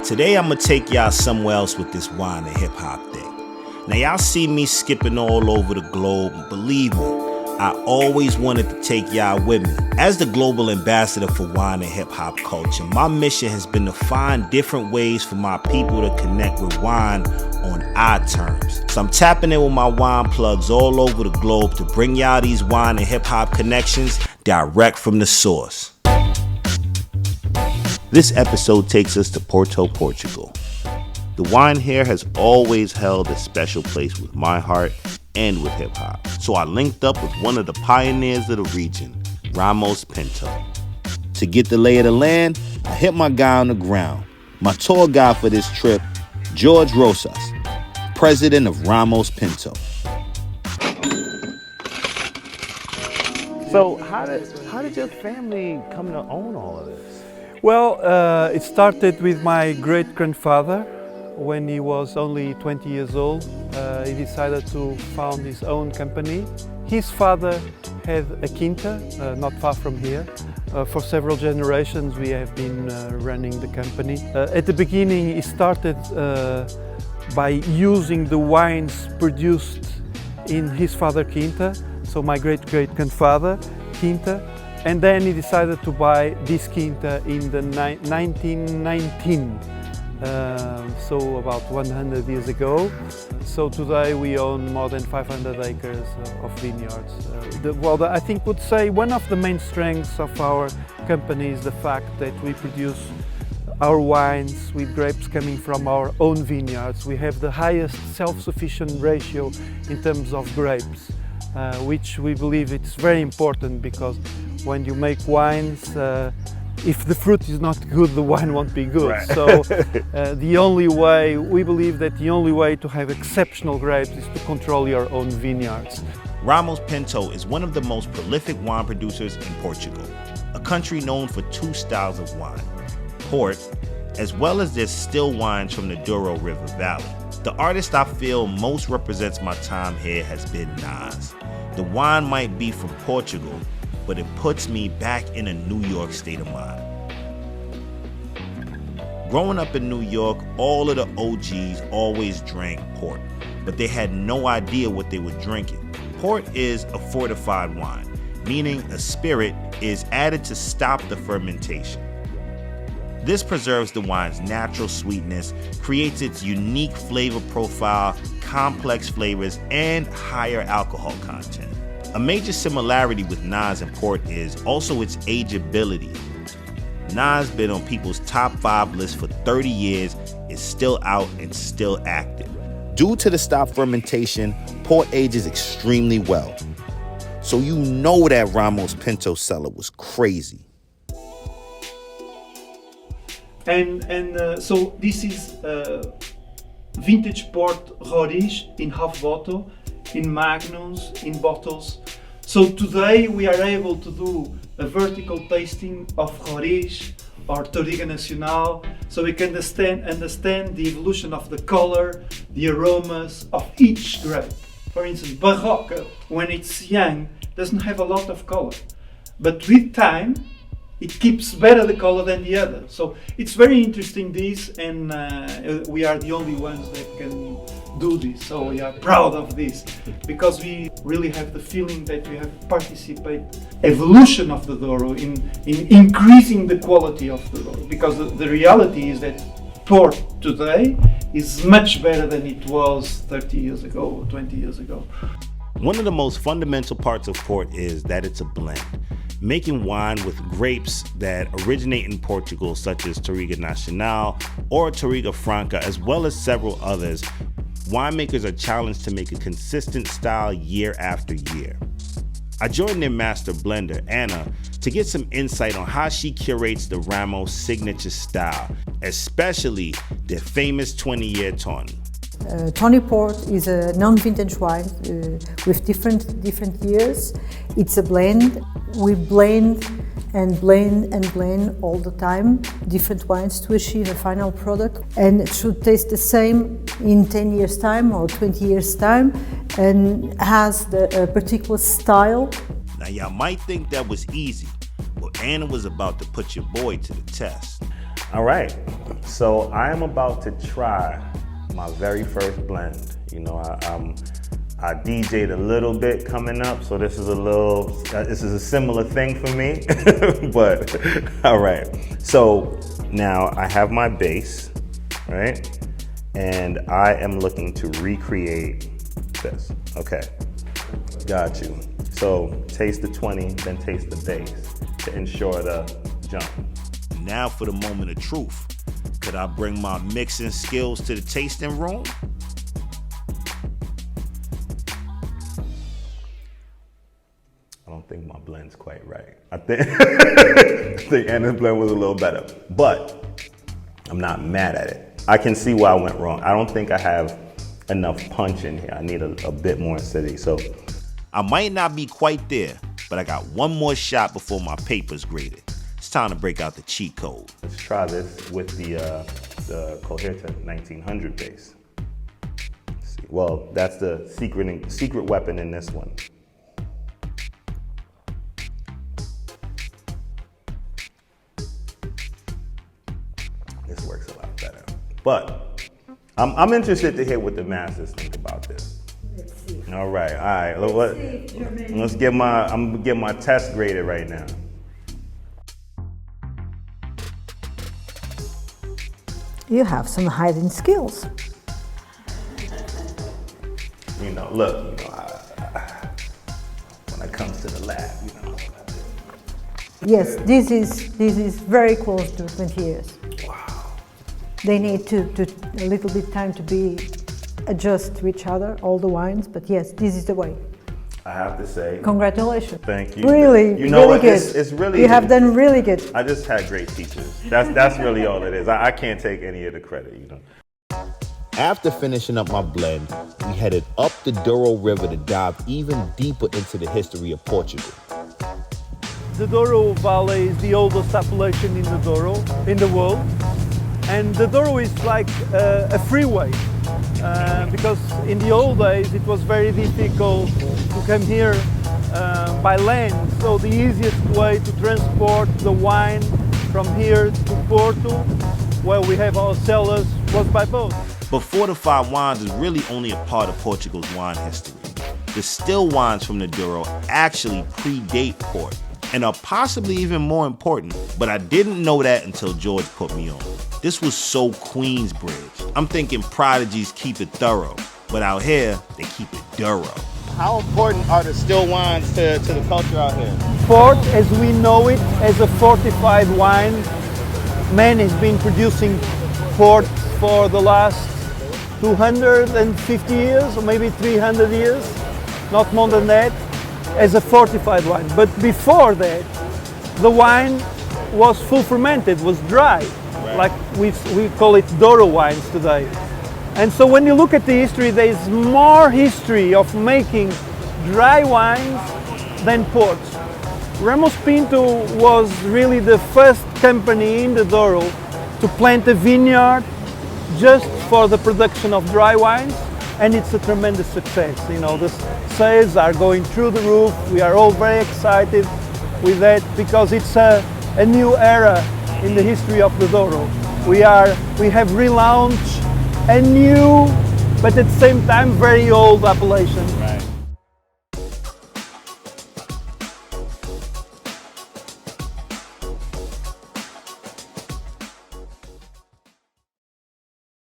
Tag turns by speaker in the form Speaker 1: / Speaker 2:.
Speaker 1: Today I'm gonna take y'all somewhere else with this wine and hip hop thing. Now y'all see me skipping all over the globe. Believe me, I always wanted to take y'all with me. As the global ambassador for wine and hip hop culture, my mission has been to find different ways for my people to connect with wine on our terms. So I'm tapping in with my wine plugs all over the globe to bring y'all these wine and hip hop connections direct from the source. This episode takes us to Porto, Portugal. The wine here has always held a special place with my heart and with hip hop. So I linked up with one of the pioneers of the region, Ramos Pinto. To get the lay of the land, I hit my guy on the ground, my tour guide for this trip, George Rosas, president of Ramos Pinto. So how did your family come to own all of this?
Speaker 2: Well, it started with my great-grandfather. When he was only 20 years old, he decided to found his own company. His father had a quinta, not far from here. For several generations we have been running the company. At the beginning he started by using the wines produced in his father's quinta, so my great-great-grandfather quinta, and then he decided to buy this quinta in the 1919. So about 100 years ago. So today we own more than 500 acres of vineyards. I think would say one of the main strengths of our company is the fact that we produce our wines with grapes coming from our own vineyards. We have the highest self-sufficient ratio in terms of grapes, which we believe it's very important because when you make wines, if the fruit is not good, the wine won't be good. Right. So we believe that the only way to have exceptional grapes is to control your own vineyards.
Speaker 1: Ramos Pinto is one of the most prolific wine producers in Portugal, a country known for two styles of wine, port, as well as their still wines from the Douro River Valley. The artist I feel most represents my time here has been Nas. The wine might be from Portugal, but it puts me back in a New York state of mind. Growing up in New York, all of the OGs always drank port, but they had no idea what they were drinking. Port is a fortified wine, meaning a spirit is added to stop the fermentation. This preserves the wine's natural sweetness, creates its unique flavor profile, complex flavors, and higher alcohol content. A major similarity with Nas and Port is also its ageability. Nas been on people's top 5 list for 30 years, is still out and still active. Due to the stop fermentation, Port ages extremely well. So you know that Ramos Pinto cellar was crazy.
Speaker 2: So this is vintage port Roriz in half bottle, in magnums, in bottles. So today we are able to do a vertical tasting of Roriz or Touriga Nacional, so we can understand the evolution of the color, the aromas of each grape. For instance, Barroca, when it's young, doesn't have a lot of color, but with time, it keeps better the color than the other. So it's very interesting this, and we are the only ones that can do this. So we are proud of this because we really have the feeling that we have participated evolution of the Douro in increasing the quality of the Douro. Because the reality is that port today is much better than it was 30 years ago or 20 years ago.
Speaker 1: One of the most fundamental parts of port is that it's a blend. Making wine with grapes that originate in Portugal, such as Touriga Nacional or Touriga Franca, as well as several others, winemakers are challenged to make a consistent style year after year. I joined their master blender, Anna, to get some insight on how she curates the Ramos signature style, especially their famous 20-year Tawny.
Speaker 3: Tawny Port is a non-vintage wine with different years. It's a blend. We blend and blend all the time different wines to achieve a final product, and it should taste the same in 10 years time or 20 years time and has a particular style.
Speaker 1: Now y'all might think that was easy, but Anna was about to put your boy to the test. All right, so I am about to try my very first blend. You know, I DJ'd a little bit coming up, so this is a similar thing for me, but all right. So now I have my base, right? And I am looking to recreate this. Okay, got you. So taste the 20, then taste the base to ensure the jump. Now for the moment of truth. Could I bring my mixing skills to the tasting room? I don't think my blend's quite right. I think Anna's blend was a little better, but I'm not mad at it. I can see where I went wrong. I don't think I have enough punch in here. I need a bit more acidity. So I might not be quite there, but I got one more shot before my paper's graded. It's time to break out the cheat code. Let's try this with the Coherta 1900 base. Let's see. Well, that's the secret weapon in this one. This works a lot better. But I'm interested to hear what the masters think about this.
Speaker 3: Let's see.
Speaker 1: All right. Let's get I'm gonna get my test graded right now.
Speaker 3: You have some hidden skills.
Speaker 1: You know, look, when it comes to the lab, you know.
Speaker 3: Yes, this is very close to 20 years.
Speaker 1: Wow.
Speaker 3: They need to a little bit time to adjust to each other, all the wines, but yes, this is the way.
Speaker 1: I have to say.
Speaker 3: Congratulations.
Speaker 1: Thank you.
Speaker 3: Really,
Speaker 1: you know
Speaker 3: really
Speaker 1: what?
Speaker 3: good.
Speaker 1: It's really.
Speaker 3: You have done really good.
Speaker 1: I just had great teachers. That's really all it is. I can't take any of the credit, you know.
Speaker 4: After finishing up my blend, we headed up the Douro River to dive even deeper into the history of Portugal.
Speaker 2: The Douro Valley is the oldest appellation in the Douro, in the world. And the Douro is like a freeway. Because in the old days it was very difficult to come here by land, so the easiest way to transport the wine from here to Porto, where we have our cellars, was by boat.
Speaker 1: But fortified wines is really only a part of Portugal's wine history. The still wines from the Douro actually predate port and are possibly even more important, but I didn't know that until George put me on. This was so Queensbridge. I'm thinking prodigies keep it thorough, but out here, they keep it Douro.
Speaker 4: How important are the still wines to the culture out here?
Speaker 2: Port, as we know it, as a fortified wine, man has been producing port for the last 250 years, or maybe 300 years, not more than that, as a fortified wine. But before that, the wine was full fermented, was dry, like we call it Douro wines today. And so when you look at the history, there's more history of making dry wines than ports. Ramos Pinto was really the first company in the Douro to plant a vineyard just for the production of dry wines, and it's a tremendous success. You know, the sales are going through the roof. We are all very excited with that because it's a new era in the history of the Douro. We have relaunched a new, but at the same time very old appellation.
Speaker 1: Right.